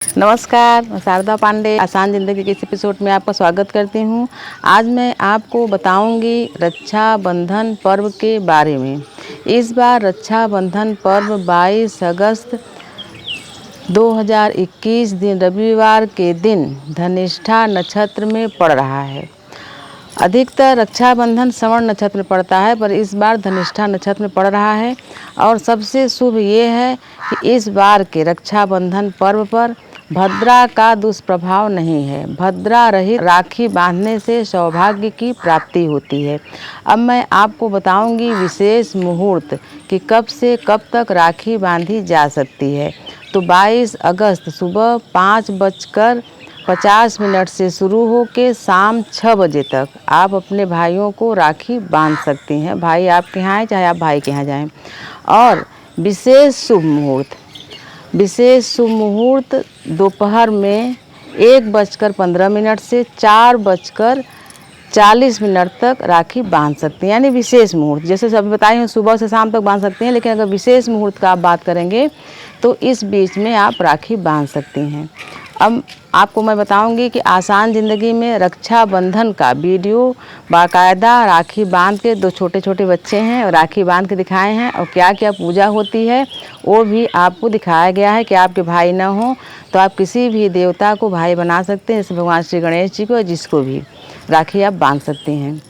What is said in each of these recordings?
नमस्कार, मैं शारदा पांडे आसान ज़िंदगी के इस एपिसोड में आपका स्वागत करती हूँ। आज मैं आपको बताऊँगी रक्षाबंधन पर्व के बारे में। इस बार रक्षाबंधन पर्व 22 अगस्त 2021 दिन रविवार के दिन धनिष्ठा नक्षत्र में पड़ रहा है। अधिकतर रक्षाबंधन श्रवण नक्षत्र में पड़ता है, पर इस बार धनिष्ठा नक्षत्र में पड़ रहा है। और सबसे शुभ ये है कि इस बार के रक्षाबंधन पर्व पर भद्रा का दुष्प्रभाव नहीं है। भद्रा रहित राखी बांधने से सौभाग्य की प्राप्ति होती है। अब मैं आपको बताऊंगी विशेष मुहूर्त कि कब से कब तक राखी बांधी जा सकती है। तो 22 अगस्त सुबह 5:50 से शुरू होकर शाम 6 बजे तक आप अपने भाइयों को राखी बांध सकती हैं। भाई आपके यहाँ आए चाहे आप भाई के यहाँ जाएं। और विशेष शुभ मुहूर्त दोपहर में 1:15 से 4:40 तक राखी बांध सकते हैं। यानी विशेष मुहूर्त जैसे अभी बताई हूँ, सुबह से शाम तक बांध सकते हैं, लेकिन अगर विशेष मुहूर्त का आप बात करेंगे तो इस बीच में आप राखी बांध सकती हैं। अब आपको मैं बताऊंगी कि आसान ज़िंदगी में रक्षाबंधन का वीडियो बाकायदा राखी बांध के, दो छोटे छोटे बच्चे हैं और राखी बांध के दिखाए हैं, और क्या क्या पूजा होती है वो भी आपको दिखाया गया है कि आपके भाई ना हो तो आप किसी भी देवता को भाई बना सकते हैं, जैसे भगवान श्री गणेश जी को, जिसको भी राखी आप बांध सकते हैं।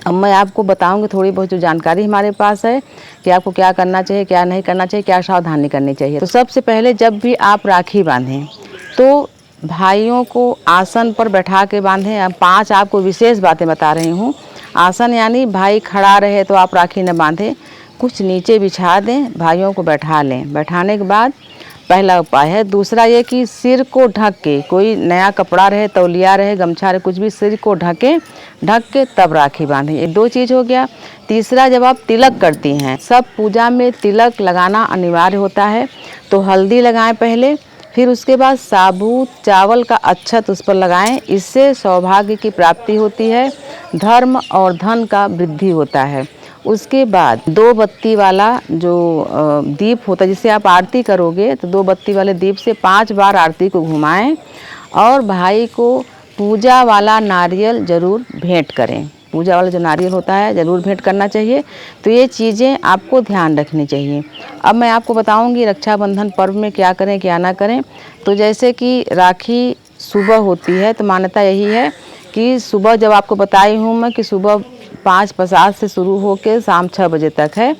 अब मैं आपको बताऊंगी थोड़ी बहुत जो जानकारी हमारे पास है कि आपको क्या करना चाहिए, क्या नहीं करना चाहिए, क्या सावधानी करनी चाहिए। तो सबसे पहले जब भी आप राखी बांधें तो भाइयों को आसन पर बैठा के बांधें। अब 5 आपको विशेष बातें बता रही हूँ। आसन यानी भाई खड़ा रहे तो आप राखी न बांधें, कुछ नीचे बिछा दें, भाइयों को बैठा लें। बैठाने के बाद पहला उपाय है। दूसरा ये कि सिर को ढक के, कोई नया कपड़ा रहे, तौलिया रहे, गमछा रहे, कुछ भी, सिर को ढक के तब राखी बांधें। ये 2 चीज़ हो गया। तीसरा, जब आप तिलक करती हैं, सब पूजा में तिलक लगाना अनिवार्य होता है, तो हल्दी लगाएं पहले, फिर उसके बाद साबुत चावल का अक्षत उस पर लगाएं। इससे सौभाग्य की प्राप्ति होती है, धर्म और धन का वृद्धि होता है। उसके बाद 2 बत्ती वाला जो दीप होता है, जिससे आप आरती करोगे, तो 2 बत्ती वाले दीप से 5 बार आरती को घुमाएं और भाई को पूजा वाला नारियल ज़रूर भेंट करें। पूजा वाला जो नारियल होता है ज़रूर भेंट करना चाहिए। तो ये चीज़ें आपको ध्यान रखनी चाहिए। अब मैं आपको बताऊंगी रक्षाबंधन पर्व में क्या करें क्या ना करें। तो जैसे कि राखी सुबह होती है, तो मान्यता यही है कि सुबह, जब आपको बताई हूँ मैं कि सुबह 5:50 से शुरू होकर शाम 6 बजे तक है,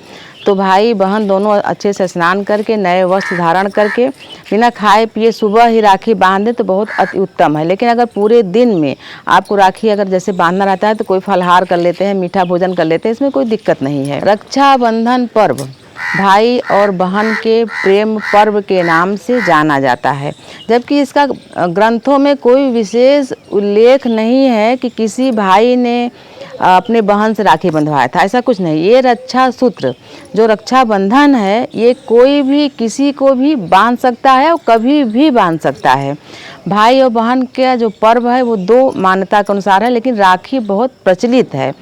तो भाई बहन दोनों अच्छे से स्नान करके, नए वस्त्र धारण करके, बिना खाए पिए सुबह ही राखी बांध दें तो बहुत अति उत्तम है। लेकिन अगर पूरे दिन में आपको राखी अगर जैसे बांधना रहता है तो कोई फलाहार कर लेते हैं, मीठा भोजन कर लेते हैं, इसमें कोई दिक्कत नहीं है। रक्षाबंधन पर्व भाई और बहन के प्रेम पर्व के नाम से जाना जाता है, जबकि इसका ग्रंथों में कोई विशेष उल्लेख नहीं है कि किसी भाई ने अपने बहन से राखी बंधवाया था। ऐसा कुछ नहीं। ये रक्षा सूत्र जो रक्षाबंधन है, ये कोई भी किसी को भी बांध सकता है और कभी भी बांध सकता है। भाई और बहन का जो पर्व है वो 2 मान्यता के अनुसार है, लेकिन राखी बहुत प्रचलित है।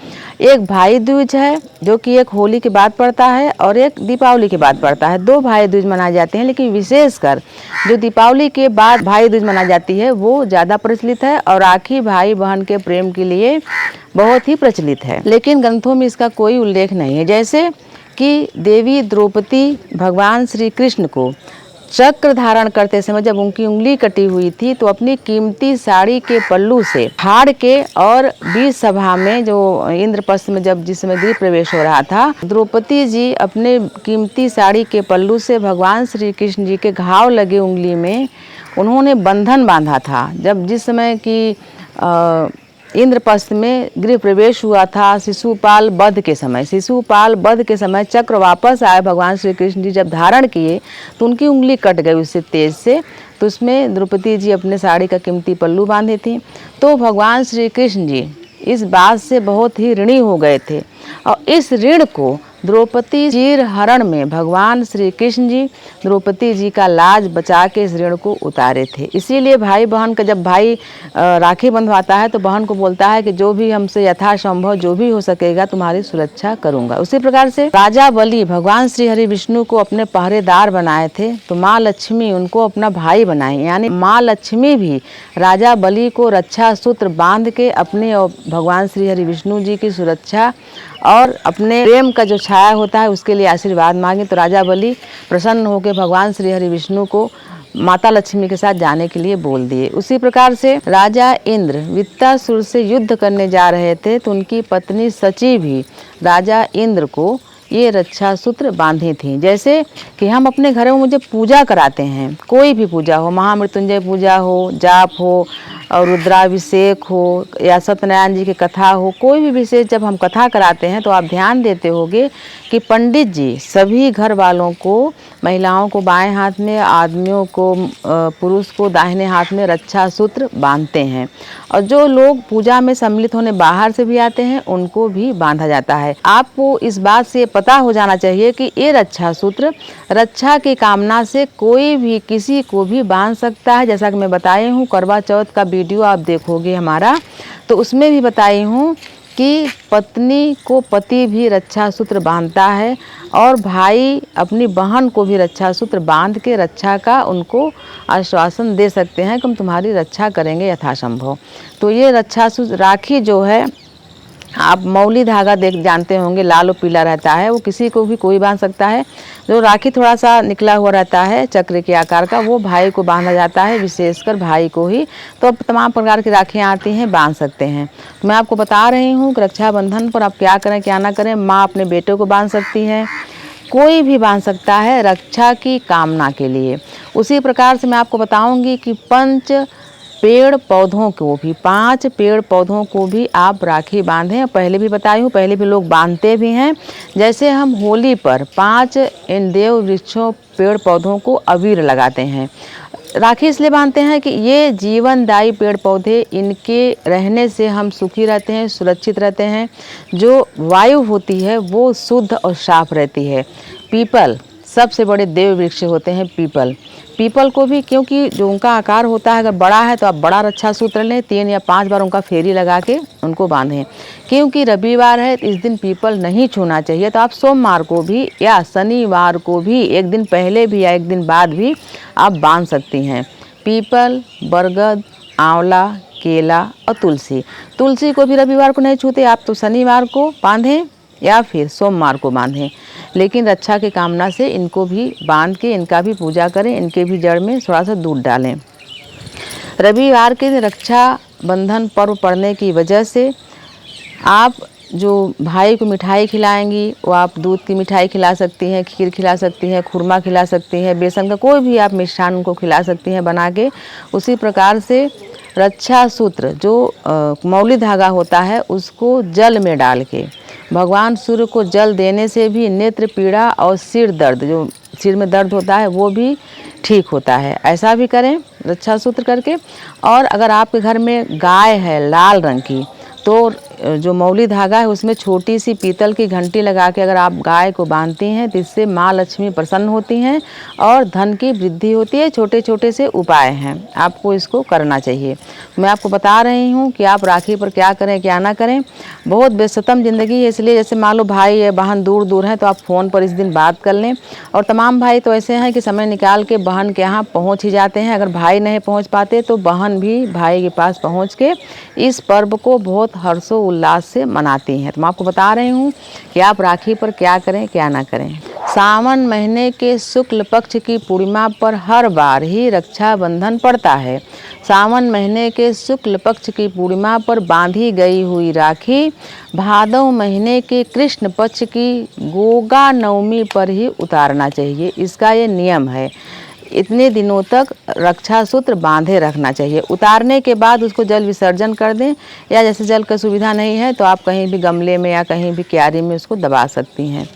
एक भाई दूज है जो कि एक होली के बाद पड़ता है, और एक दीपावली के बाद पड़ता है। 2 भाई दूज मनाए जाते हैं, लेकिन विशेषकर जो दीपावली के बाद भाई दूज मनाई जाती है वो ज़्यादा प्रचलित है, और राखी भाई बहन के प्रेम के लिए बहुत ही प्रचलित है। लेकिन ग्रंथों में इसका कोई उल्लेख नहीं है। जैसे कि देवी द्रौपदी भगवान श्री कृष्ण को चक्र धारण करते समय जब उनकी उंगली कटी हुई थी, तो अपनी कीमती साड़ी के पल्लू से फाड़ के, और बीच सभा में जो इंद्रप्रस्थ में जब जिस समय गृह प्रवेश हो रहा था, द्रौपदी जी अपने कीमती साड़ी के पल्लू से भगवान श्री कृष्ण जी के घाव लगे उंगली में उन्होंने बंधन बांधा था। जब जिस समय की इंद्रप्रस्थ में गृह प्रवेश हुआ था, शिशुपाल वध के समय चक्र वापस आए, भगवान श्री कृष्ण जी जब धारण किए तो उनकी उंगली कट गई उससे तेज से, तो उसमें द्रौपदी जी अपने साड़ी का कीमती पल्लू बांधे थी। तो भगवान श्री कृष्ण जी इस बात से बहुत ही ऋणी हो गए थे, और इस ऋण को द्रौपदी चीर हरण में भगवान श्री कृष्ण जी द्रौपदी जी का लाज बचा के इस ऋण को उतारे थे। इसीलिए भाई बहन का जब भाई राखी बंधवाता है तो बहन को बोलता है कि जो भी हमसे यथासंभव जो भी हो सकेगा तुम्हारी सुरक्षा करूंगा। उसी प्रकार से राजा बलि भगवान श्री हरि विष्णु को अपने पहरेदार बनाए थे, तो माँ लक्ष्मी उनको अपना भाई बनाई, यानी माँ लक्ष्मी भी राजा बलि को रक्षा सूत्र बांध के अपने और भगवान श्री हरि विष्णु जी की सुरक्षा और अपने प्रेम का जो छाया होता है उसके लिए आशीर्वाद मांगे। तो राजा बलि प्रसन्न होकर भगवान श्री हरि विष्णु को माता लक्ष्मी के साथ जाने के लिए बोल दिए। उसी प्रकार से राजा इंद्र वित्तासुर से युद्ध करने जा रहे थे, तो उनकी पत्नी सची भी राजा इंद्र को ये रक्षा सूत्र बांधी थी। जैसे कि हम अपने घरों में मुझे पूजा कराते हैं, कोई भी पूजा हो, महामृत्युंजय पूजा हो, जाप हो और रुद्राभिषेक हो या सत्यनारायण जी की कथा हो, कोई भी विशेष जब हम कथा कराते हैं तो आप ध्यान देते होंगे कि पंडित जी सभी घर वालों को, महिलाओं को बाएं हाथ में, आदमियों को, पुरुष को दाहिने हाथ में रक्षा सूत्र बांधते हैं। और जो लोग पूजा में सम्मिलित होने बाहर से भी आते हैं उनको भी बांधा जाता है। आपको इस बात से पता हो जाना चाहिए कि ये रक्षा सूत्र रक्षा की कामना से कोई भी किसी को भी बांध सकता है। जैसा कि मैं बताई हूँ, करवा चौथ का वीडियो आप देखोगे हमारा, तो उसमें भी बताई हूँ कि पत्नी को पति भी रक्षा सूत्र बांधता है और भाई अपनी बहन को भी रक्षा सूत्र बांध के रक्षा का उनको आश्वासन दे सकते हैं कि हम तुम्हारी रक्षा करेंगे यथासंभव। तो ये रक्षा सूत्र राखी जो है, आप मौली धागा जानते होंगे, लाल और पीला रहता है, वो किसी को भी कोई बांध सकता है। जो राखी थोड़ा सा निकला हुआ रहता है चक्र के आकार का, वो भाई को बांधा जाता है, विशेषकर भाई को ही। तो अब तमाम प्रकार की राखियाँ आती हैं, बांध सकते हैं। तो मैं आपको बता रही हूँ कि रक्षाबंधन पर आप क्या करें क्या ना करें। माँ अपने बेटे को बांध सकती है, कोई भी बांध सकता है रक्षा की कामना के लिए। उसी प्रकार से मैं आपको बताऊँगी कि 5 पेड़ पौधों को भी आप राखी बांधें। पहले भी बताई हूँ, पहले भी लोग बांधते भी हैं। जैसे हम होली पर 5 इन देव वृक्षों पेड़ पौधों को अबीर लगाते हैं, राखी इसलिए बांधते हैं कि ये जीवनदायी पेड़ पौधे, इनके रहने से हम सुखी रहते हैं, सुरक्षित रहते हैं। जो वायु होती है वो शुद्ध और साफ रहती है। पीपल सबसे बड़े देव वृक्ष होते हैं पीपल को भी, क्योंकि जो उनका आकार होता है अगर बड़ा है तो आप बड़ा रक्षा सूत्र लें, 3 या 5 बार उनका फेरी लगा के उनको बांधें। क्योंकि रविवार है इस दिन पीपल नहीं छूना चाहिए, तो आप सोमवार को भी या शनिवार को भी, एक दिन पहले भी या एक दिन बाद भी आप बांध सकती हैं। पीपल, बरगद, आंवला, केला और तुलसी को भी रविवार को नहीं छूते, आप तो शनिवार को बांधें या फिर सोमवार को बांधें। लेकिन रक्षा की कामना से इनको भी बांध के इनका भी पूजा करें, इनके भी जड़ में थोड़ा सा दूध डालें। रविवार के दिन रक्षा बंधन पर्व पड़ने की वजह से आप जो भाई को मिठाई खिलाएंगी वो आप दूध की मिठाई खिला सकती हैं, खीर खिला सकती हैं, खुरमा खिला सकती हैं, बेसन का कोई भी आप मिष्ठान उनको खिला सकती हैं बना के। उसी प्रकार से रक्षा सूत्र जो मौली धागा होता है उसको जल में डाल के, भगवान सूर्य को जल देने से भी नेत्र पीड़ा और सिर दर्द, जो सिर में दर्द होता है वो भी ठीक होता है। ऐसा भी करें रक्षा सूत्र करके। और अगर आपके घर में गाय है लाल रंग की, तो जो मौली धागा है उसमें छोटी सी पीतल की घंटी लगा के अगर आप गाय को बांधती हैं तो इससे माँ लक्ष्मी प्रसन्न होती हैं और धन की वृद्धि होती है। छोटे छोटे से उपाय हैं, आपको इसको करना चाहिए। मैं आपको बता रही हूँ कि आप राखी पर क्या करें क्या ना करें। बहुत व्यस्ततम ज़िंदगी है, इसलिए जैसे मान लो भाई या बहन दूर दूर हैं तो आप फ़ोन पर इस दिन बात कर लें। और तमाम भाई तो ऐसे हैं कि समय निकाल के बहन के यहाँ पहुँच ही जाते हैं। अगर भाई नहीं पहुँच पाते तो बहन भी भाई के पास पहुँच के इस पर्व को बहुत हर्षो उल्लास से मनाती हैं। तो मैं आपको बता रही हूँ कि आप राखी पर क्या करें क्या ना करें। सावन महीने के शुक्ल पक्ष की पूर्णिमा पर हर बार ही रक्षाबंधन पड़ता है। सावन महीने के शुक्ल पक्ष की पूर्णिमा पर बांधी गई हुई राखी भादव महीने के कृष्ण पक्ष की गोगा नवमी पर ही उतारना चाहिए। इसका ये नियम है, इतने दिनों तक रक्षा सूत्र बांधे रखना चाहिए। उतारने के बाद उसको जल विसर्जन कर दें, या जैसे जल की सुविधा नहीं है तो आप कहीं भी गमले में या कहीं भी क्यारी में उसको दबा सकती हैं।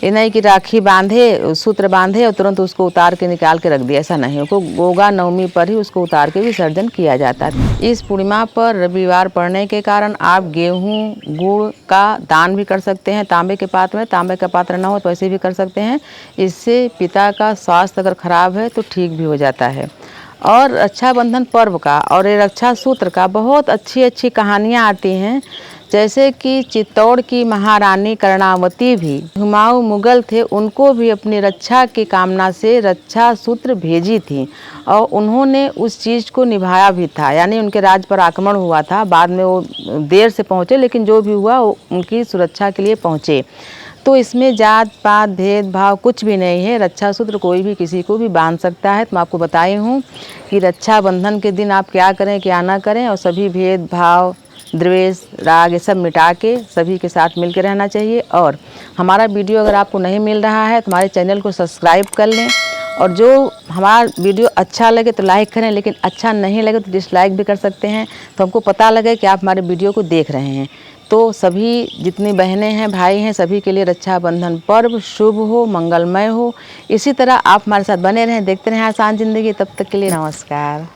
ये नहीं कि राखी बांधे, सूत्र बांधे और तुरंत उसको उतार के निकाल के रख दिया, ऐसा नहीं। उसको गोगा नवमी पर ही उसको उतार के विसर्जन किया जाता है। इस पूर्णिमा पर रविवार पड़ने के कारण आप गेहूं गुड़ का दान भी कर सकते हैं तांबे के पात्र में। तांबे का पात्र ना हो तो ऐसे भी कर सकते हैं। इससे पिता का स्वास्थ्य अगर खराब है तो ठीक भी हो जाता है। और रक्षाबंधन पर्व का और ये रक्षा सूत्र का बहुत अच्छी अच्छी कहानियाँ आती हैं। जैसे कि चित्तौड़ की महारानी कर्णावती भी हुमायूं मुगल थे, उनको भी अपनी रक्षा की कामना से रक्षा सूत्र भेजी थी और उन्होंने उस चीज़ को निभाया भी था। यानी उनके राज्य पर आक्रमण हुआ था, बाद में वो देर से पहुँचे, लेकिन जो भी हुआ वो उनकी सुरक्षा के लिए पहुँचे। तो इसमें जात पात भेदभाव कुछ भी नहीं है। रक्षा सूत्र कोई भी किसी को भी बांध सकता है। तो मैं आपको बताई हूँ कि रक्षाबंधन के दिन आप क्या करें क्या ना करें, और सभी भेदभाव द्वेष राग ये सब मिटा के सभी के साथ मिल के रहना चाहिए। और हमारा वीडियो अगर आपको नहीं मिल रहा है तो हमारे चैनल को सब्सक्राइब कर लें, और जो हमारा वीडियो अच्छा लगे तो लाइक करें, लेकिन अच्छा नहीं लगे तो डिसलाइक भी कर सकते हैं, तो हमको पता लगे कि आप हमारे वीडियो को देख रहे हैं। तो सभी जितनी बहनें हैं भाई हैं सभी के लिए रक्षाबंधन पर्व शुभ हो, मंगलमय हो। इसी तरह आप हमारे साथ बने रहें, देखते रहें आसान ज़िंदगी। तब तक के लिए नमस्कार।